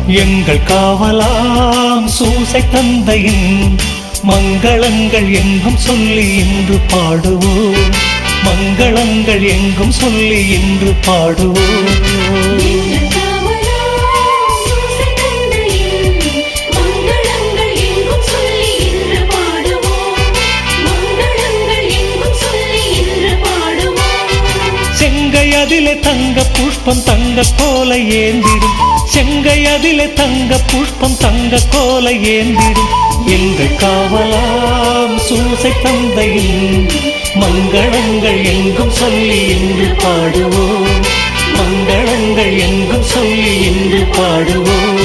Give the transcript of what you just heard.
எங்கள் காவலாம் சூசை தந்தையின் மங்களங்கள் எங்கும் சொல்லி இன்று பாடுவோம். மங்களங்கள் எங்கும் சொல்லி இன்று பாடுவோம். செங்கையதிலே தங்க புஷ்பம் தங்க கோலை ஏந்திடும். செங்கையதிலே தங்க புஷ்பம் தங்க கோலை ஏந்திடும். எங்கள் காவலாம் சூசை தந்தையின் மங்களங்கள் எங்கும் சொல்லி இன்று பாடுவோம். மங்களங்கள் எங்கும் சொல்லி இன்று பாடுவோம்.